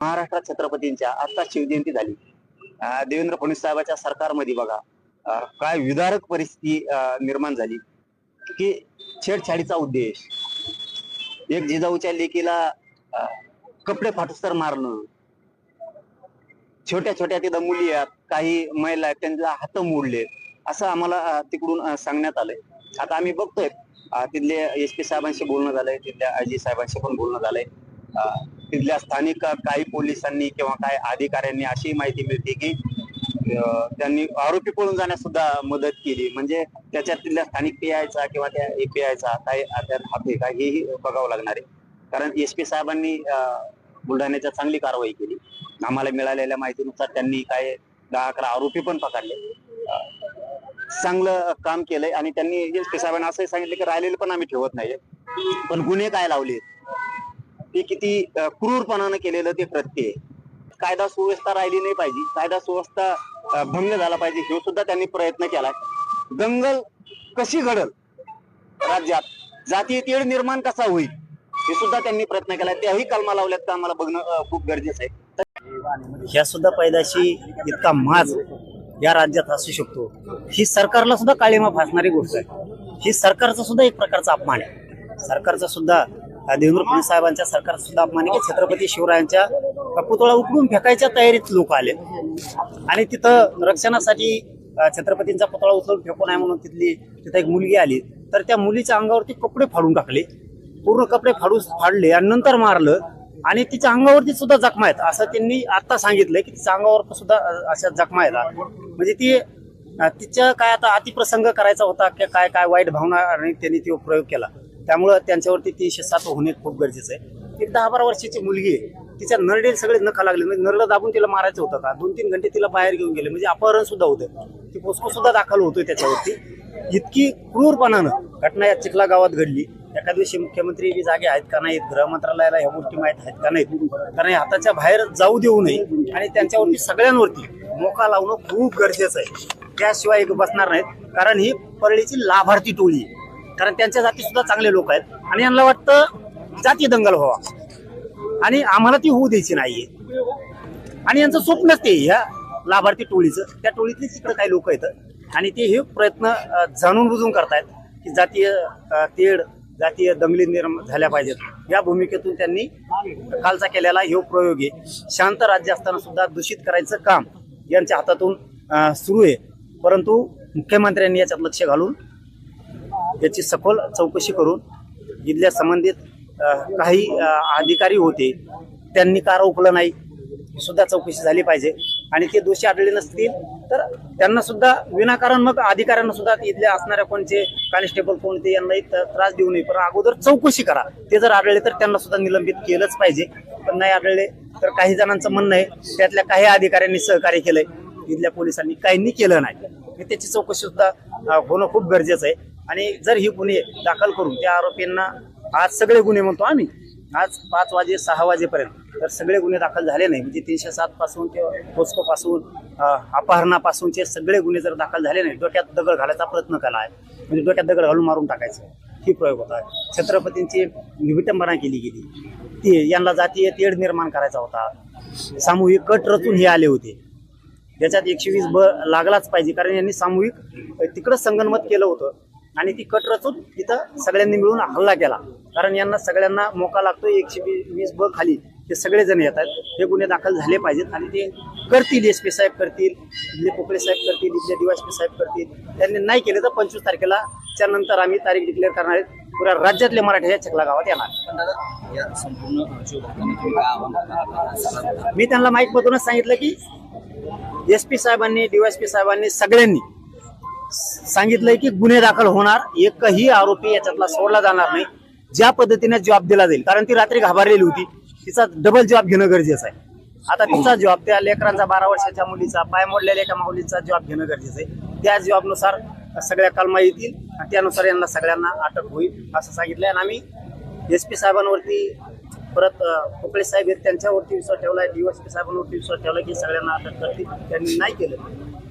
महाराष्ट्रात छत्रपतींच्या आता शिवजयंती झाली। देवेंद्र फडणवीस साहेबांच्या सरकारमध्ये बघा काय विदारक परिस्थिती निर्माण झाली की छेडछाडीचा उद्देश, एक जिजाऊच्या लेकीला कपडे फाटूस्तर मारणं, छोट्या छोट्या तिथं मुली आहेत, काही महिला आहेत, त्यांचा हात मोडले, असं आम्हाला तिकडून सांगण्यात आलंय। आता आम्ही बघतोय तिथले SP साहेबांशी बोलणं झालंय, तिथल्या IG साहेबांशी पण बोलणं झालंय। तिथल्या स्थानिक काही पोलिसांनी किंवा काही अधिकाऱ्यांनी अशी माहिती मिळते की त्यांनी आरोपी पळून जाण्यास सुद्धा मदत केली। म्हणजे त्याच्यात तिथल्या स्थानिक PIचा किंवा त्या APIचा काय हात आहे का हेही बघावं लागणार आहे, कारण SP साहेबांनी बुलढाण्याच्या चांगली कारवाई केली। आम्हाला मिळालेल्या माहितीनुसार त्यांनी काय 10-11 आरोपी पण पकडले, चांगलं काम केलंय। आणि त्यांनी SP साहेबांना असंही सांगितलं की राहिलेले पण आम्ही ठेवत नाहीये, पण गुन्हे काय लावले ते किती क्रूरपणानं केलेलं ते कृत्य, कायदा सुव्यवस्था राहिली नाही पाहिजे, कायदा सुव्यवस्था भंग झाला पाहिजे, हे सुद्धा त्यांनी प्रयत्न केलाय। दंगल कशी घडल राज्यात, जातीय तेढ निर्माण कसा होईल हे सुद्धा त्यांनी प्रयत्न केलाय। त्याही कलमा लावल्यात का आम्हाला बघणं खूप गरजेचं आहे। ह्या सुद्धा पैदाशी इतका माज या राज्यात असू शकतो, ही सरकारला सुद्धा काळीमा फासणारी गोष्ट आहे। ही सरकारचा सुद्धा एक प्रकारचा अपमान आहे। सरकारचा सुद्धा देवेंद्र फडणवीस साहेबांच्या सरकारचा सुद्धा अपमान आहे की छत्रपती शिवरायांच्या पुतळा उकडून फेकायच्या तयारीत लोक आले आणि तिथं रक्षणासाठी छत्रपतींचा पुतळा उचलून फेकू नये म्हणून तिथं एक मुलगी आली, तर त्या मुलीच्या अंगावरती कपडे फाडून टाकले, पूर्ण कपडे फाडले आणि नंतर मारलं आणि तिच्या अंगावरती सुद्धा जखमा आहेत असं त्यांनी आता सांगितलंय की तिच्या अंगावर सुद्धा अशा जखमा आहेत। म्हणजे ती तिच्या काय आता अतिप्रसंग करायचा होता की काय काय वाईट भावना आणि त्यांनी तो प्रयोग केला, त्यामुळं त्यांच्यावरती 307 होणे खूप गरजेचं आहे। एक 10-12 वर्षाची मुलगी आहे, तिच्या नरडेल सगळे नखा लागले, म्हणजे नरडं दाबून तिला मारायचं होतं का, 2-3 घंटे तिला बाहेर घेऊन गेले, म्हणजे अपहरण सुद्धा होतं, ती पोस्को सुद्धा दाखल होतोय त्याच्यावरती। इतकी क्रूरपणानं घटना या चिखला गावात घडली। एका दिवशी मुख्यमंत्री बी जागे आहेत का नाहीत, गृह मंत्रालयाला ह्या गोष्टी माहीत आहेत का नाहीत, कारण हाताच्या बाहेर जाऊ देऊ नये आणि त्यांच्यावरती सगळ्यांवरती मोका लावणं खूप गरजेचं आहे, त्याशिवाय बसणार नाहीत। कारण ही परळीची लाभार्थी टोळी आहे, कारण त्यांच्या जाती सुद्धा चांगले लोक आहेत आणि यांना वाटतं जाती दंगल व्हावा आणि आम्हाला ती होऊ द्यायची नाहीये। आणि यांचं स्वप्नच ते ह्या लाभार्थी टोळीचं, त्या टोळीतले तिकडे काही लोक आहेत आणि ते हे प्रयत्न जाणून बुजून करतायत की जातीय तेढ, जातीय दंगली निर्माण झाल्या पाहिजेत। या भूमिकेतून त्यांनी कालचा केलेला हे प्रयोग आहे। शांत राज्य असताना सुद्धा दूषित करायचं काम यांच्या हातातून सुरू आहे, परंतु मुख्यमंत्र्यांनी याच्यात लक्ष घालून याची सखोल चौकशी करून जिल्ह्यात संबंधित काही अधिकारी होते त्यांनी का रोखलं नाही सुद्धा चौकशी झाली पाहिजे आणि ते दोषी आढळले नसतील तर त्यांना सुद्धा विनाकारण मग अधिकाऱ्यांना सुद्धा इथल्या असणाऱ्या कोणते कॉन्स्टेबल कोणते यांनाही त्रास देऊ नये, पण अगोदर चौकशी करा। ते जर आढळले तर त्यांना सुद्धा निलंबित केलंच पाहिजे, पण नाही आढळले तर काही जणांचं म्हणणं आहे त्यातल्या काही अधिकाऱ्यांनी सहकार्य केलंय, इथल्या पोलिसांनी काहींनी केलं नाही, त्याची चौकशी सुद्धा होणं खूप गरजेचं आहे। आणि जर ही गुन्हे दाखल करून त्या आरोपींना आज सगळे गुन्हे म्हणतो आम्ही आज 5 वाजे 6 वाजेपर्यंत तर सगळे गुन्हे दाखल झाले नाही, म्हणजे 307 पासून ते पोस्को पासून अपहरणापासूनचे सगळे गुन्हे जर दाखल झाले नाही, डोक्यात दगड घालायचा प्रयत्न केला आहे, म्हणजे डोक्यात दगड घालून मारून टाकायचं ही प्रयोग होता आहे। छत्रपतींची विटंबना केली गेली, ती यांना जातीय तेढ निर्माण करायचा होता, सामूहिक कट रचून हे आले होते, त्याच्यात 120 लागलाच पाहिजे, कारण यांनी सामूहिक तिकडं संगनमत केलं होतं आणि ती कट रचून तिथं सगळ्यांनी मिळून हल्ला केला, कारण यांना सगळ्यांना मोका लागतो 120 खाली ते सगळे जण येतात। हे गुन्हे दाखल झाले पाहिजेत आणि ते करतील, SP साहेब करतील, इथले पोकळे साहेब करतील, इथले DYSP साहेब करतील। त्यांनी नाही केले तर 25 तारखेला त्यानंतर आम्ही तारीख डिक्लेअर करणार आहेत, पुऱ्या राज्यातले मराठी या चिखला गावात येणार। मी त्यांना माईक मधूनच सांगितलं की SP साहेबांनी DYSP साहेबांनी सगळ्यांनी सांगितलंय की गुन्हे दाखल होणार, एकही आरोपी याच्यातला सोडला जाणार नाही, ज्या पद्धतीने जॉब दिला जाईल, कारण ती रात्री घाबरलेली होती, तिचा डबल जॉब घेणं गरजेचं आहे। आता तिचा जॉब त्या लेकरांचा 12 वर्षाच्या मुलीचा पाय मोडलेल्या एका मुलीचा जॉब घेणं गरजेचं आहे, त्या जॉबनुसार सगळ्या कलमा येतील आणि त्यानुसार यांना सगळ्यांना अटक होईल असं सांगितलंय। आणि आम्ही SP साहेबांवरती परत पोकळे साहेब आहेत त्यांच्यावरती विश्वास ठेवलाय, DYSP साहेबांवरती विश्वास ठेवला की सगळ्यांना अटक करतील, त्यांनी नाही केलं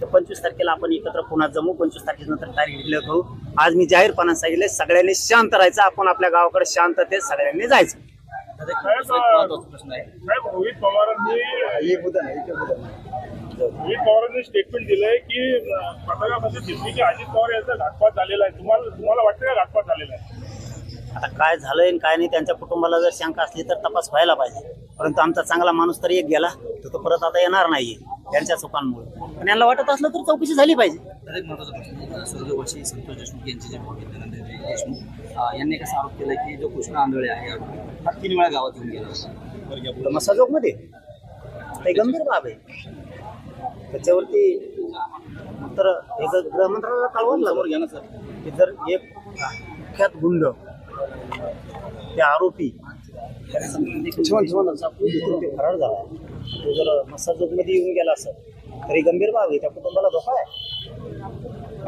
तर 25 तारखेला आपण एकत्र पुन्हा जमू, 25 तारखेनंतर तारीख डिक्लेअर करू। आज मी जाहीरपणाने सांगितले सगळ्यांनी शांत राहायचं, आपण आपल्या गावाकडे शांततेत सगळ्यांनी जायचं। महत्वाचा प्रश्न आहे. साहेब, रोहित पवारांनी स्टेटमेंट दिलंय की पत्रकारांमध्ये दिसली की अजित पवार यांचा घातपात झालेला आहे. तुम्हाला वाटतं का घातपात झालेला आहे? आता काय झालंय आणि काय नाही त्यांच्या कुटुंबाला जर शंका असली तर तपास व्हायला पाहिजे. परंतु आमचा चांगला माणूस तरी एक गेला तर तो परत आता येणार नाहीये त्यांच्या चुकांमुळे. पण यांना वाटत असलं तर चौकशी झाली पाहिजे. तर एक महत्वाचा प्रश्न, स्वर्गवासी संतोष देशमुख यांचे जे भाऊ आहेत, धनंजय देशमुख यांनी कसा आरोप केला की जो कृष्ण आंधळे आहे हा 3 वेळा गावात येऊन गेला. मसाजोग मध्ये काही गंभीर बाब आहे. त्याच्यावरती तर एक गृहमंत्र्याला कळवायला लागलं की जर एक कुख्यात गुंड ते आरोपी फरार झाला तो जर मसाजोग मध्ये येऊन गेला असं तरी गंभीर बाब आहे. त्या कुटुंबाला धोका आहे.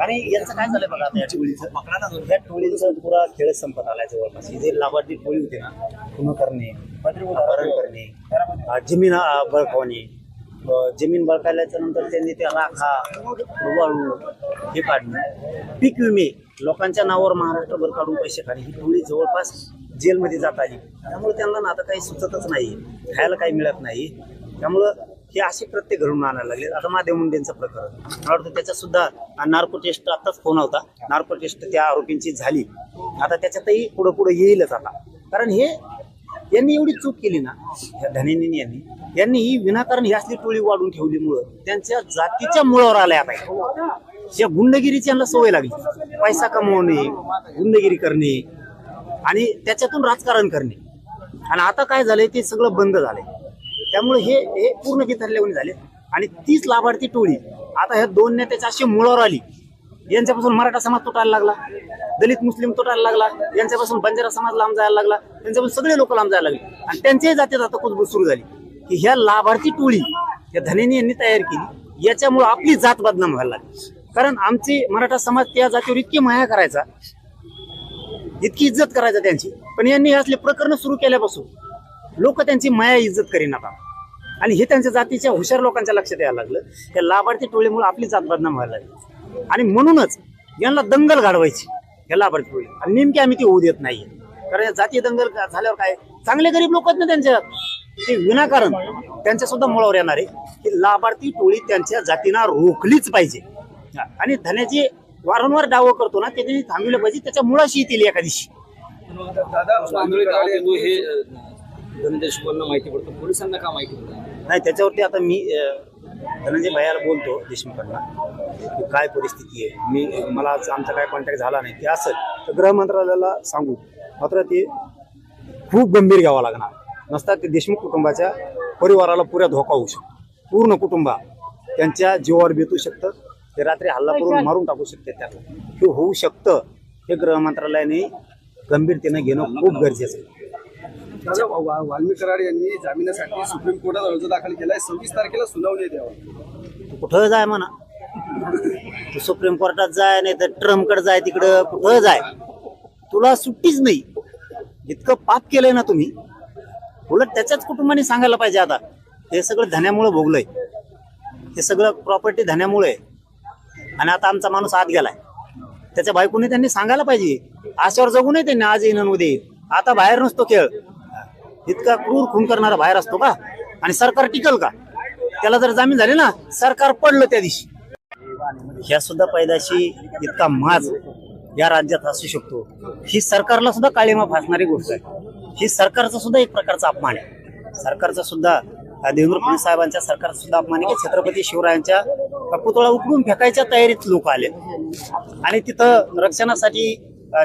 आणि यांचं काय झालंय बघा आता या टोळीचा पुरा खेळ संपत आलाय जवळपास. ही जे लाभार्थी टोळी होती ना, खून करणे, अपहरण करणे, जमीन बळकावणे, जमीन बळकावल्याच्या नंतर त्यांनी त्या राखा वाळू हे काढणे, पीक विमे लोकांच्या नावावर महाराष्ट्रभर काढून पैसे काढणे, ही टोळी जवळपास जेलमध्ये जात आली. त्यामुळे त्यांना ना आता काही सुचतच नाही, खायला काही मिळत नाही. त्यामुळं हे असे कृत्य घडून आणायला लागले. आता महादेव मुंडेंचं प्रकरण मला वाटतं त्याच्यात सुद्धा नार्को टेस्ट आताच फोन होता. नार्को टेस्ट त्या आरोपींची झाली. आता त्याच्यातही पुढे येईलच आता. कारण हे यांनी एवढी चूक केली ना धनेनी यांनी ही विनाकारण ही असली टोळी वाढून ठेवलीमुळं त्यांच्या जातीच्या मुळावर आल्या. आता या गुंडगिरीची यांना सवय लागली. पैसा कमवणे, गुंडगिरी करणे आणि त्याच्यातून राजकारण करणे. आणि आता काय झालंय ते सगळं बंद झालंय. त्यामुळे हे पूर्ण बिथरलेवणी झाले. आणि तीच लाभार्थी टोळी आता ह्या 2 नेत्याच्या अशी मुळावर आली. यांच्यापासून मराठा समाज तुटायला लागला, दलित मुस्लिम तुटायला लागला, यांच्यापासून बंजारा समाज लांब जायला लागला, त्यांच्यापासून सगळे लोक लांब जायला लागले. आणि त्यांच्याही जातीत आता कुजबूज सुरू झाली की ह्या लाभार्थी टोळी या धनेनी यांनी तयार केली. याच्यामुळे आपली जात बदनाम व्हायला लागली. कारण आमची मराठा समाज त्या जातीवर इतकी माया करायचा, इतकी इज्जत करायचा त्यांची. पण यांनी असले प्रकरण सुरू केल्यापासून लोक त्यांची माया इज्जत करीना. आणि हे त्यांच्या जातीच्या हुशार लोकांच्या लक्षात यायला लागलं. त्या लाभार्थी टोळीमुळे आपली जात बदनाम व्हायला लागली. आणि म्हणूनच यांना दंगल घडवायची या लाभार्थी टोळी. आणि नेमकी आम्ही ती होऊ देत नाहीये. कारण या जाती दंगल झाल्यावर काय चांगले गरीब लोक आहेत ना त्यांच्या, ते विनाकारण त्यांच्या सुद्धा मुळावर येणार आहे की लाभार्थी टोळी त्यांच्या जातींना रोखलीच पाहिजे. आणि धन्याची वारंवार डाव करतो ना, त्यांनी थांबविलं पाहिजे. त्याच्या मुळाशी येतील एका दिवशी. दादा, आंधळे गावात येतो हे धनंजय देशमुखांना माहिती पडतं, पोलिसांना का माहिती पडतं नाही? त्याच्यावरती आता मी धनंजय भैयाला बोलतो देशमुखांना की काय परिस्थिती आहे. मला आज आमचा काय कॉन्टॅक्ट झाला नाही. ते असेल तर गृह मंत्रालयाला सांगू. मात्र ते खूप गंभीर घ्यावं लागणार. नसता ते देशमुख कुटुंबाच्या परिवाराला पुऱ्या धोका होऊ शकतो. पूर्ण कुटुंब त्यांच्या जीवावर बेतू शकतं. ते रात्री हल्ला करून मारून टाकू शकते. त्याला हे होऊ शकतं. हे गृह मंत्रालयाने गंभीरतेनं घेणं खूप गरजेचं आहे. वाल्मिक कराड यांनी जामिनासाठी सुप्रीम कोर्टात अर्ज दाखल केलाय. 26 तारखेला सुनावणी द्यावं. तू कुठं जाय म्हणा, तू सुप्रीम कोर्टात जाय, नाही तर ट्रम्पकडे जाय, तिकडं कुठं जाय, तुला सुट्टीच नाही. इतकं पाप केलंय ना तुम्ही. उलट त्याच्याच कुटुंबाने सांगायला पाहिजे आता हे सगळं धन्यामुळे भोगलंय, हे सगळं प्रॉपर्टी धन्यामुळे. आणि आता आमचा माणूस आत गेलाय, त्याच्या बायकोने त्यांनी सांगायला पाहिजे. आशावर जगू नये त्यांनी, आज येईन उद्या येईल. आता बाहेर नसतो खेळ. इतका क्रूर खून करणारा बाहेर असतो का? आणि सरकार टिकल का? त्याला जर जामीन झाले ना, सरकार पडलं त्या दिवशी. ह्या सुद्धा पैदाशी इतका माज या राज्यात असू शकतो, ही सरकारला सुद्धा काळीमा फासणारी गोष्ट आहे. ही सरकारचा सुद्धा एक प्रकारचा अपमान आहे. सरकारचा सुद्धा देवेंद्र फडणवीस साहेबांच्या सरकारचा सुद्धा अपमान आहे की छत्रपती शिवरायांच्या पुतळा उकडून फेकायच्या तयारीत लोक आले. आणि तिथं रक्षणासाठी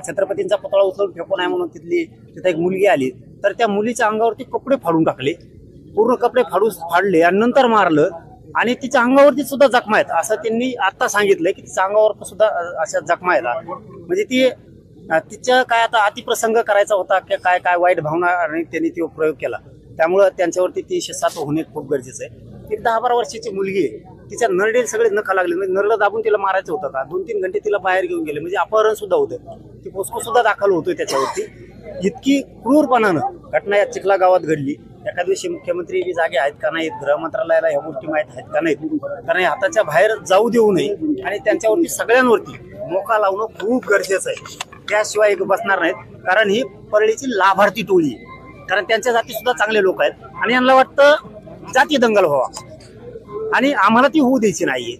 छत्रपतींचा पुतळा उचलून फेकू नये म्हणून तिथं एक मुलगी आली. तर त्या मुलीच्या अंगावरती कपडे फाडून टाकले, पूर्ण कपडे फाडले आणि नंतर मारलं. आणि तिच्या अंगावरती सुद्धा जखमा आहेत असं त्यांनी आता सांगितलंय की तिच्या अंगावर सुद्धा अशा जखमा आहेत. म्हणजे ती तिच्या काय आता अतिप्रसंग करायचा होता की काय काय वाईट भावना आणि त्यांनी तो प्रयोग केला. त्यामुळं त्यांच्यावरती ती शिक्षा होणे खूप गरजेचं आहे. एक 10-12 वर्षाची मुलगी आहे, तिच्या नरडे सगळे नखा लागले. म्हणजे नरडं दाबून तिला मारायचं होतं का? 2-3 घंटे तिला बाहेर घेऊन गेले. म्हणजे अपहरण सुद्धा होतं. ती पोस्को सुद्धा दाखल होतोय त्याच्यावरती. इतकी क्रूरपणानं घटना या चिखला गावात घडली. एका दिवशी मुख्यमंत्री बी जागे आहेत का नाहीत, गृह मंत्रालयाला ह्या गोष्टी माहीत आहेत का नाहीत, कारण हाताच्या बाहेर जाऊ देऊ नये. आणि त्यांच्यावरती सगळ्यांवरती मोका लावणं खूप गरजेचं आहे. त्याशिवाय एक बसणार नाहीत. कारण ही परळीची लाभार्थी टोळी आहे. कारण त्यांच्या जाती सुद्धा चांगले लोक आहेत आणि यांना वाटतं जाती दंगल व्हावा आणि आम्हाला ती होऊ द्यायची नाहीये.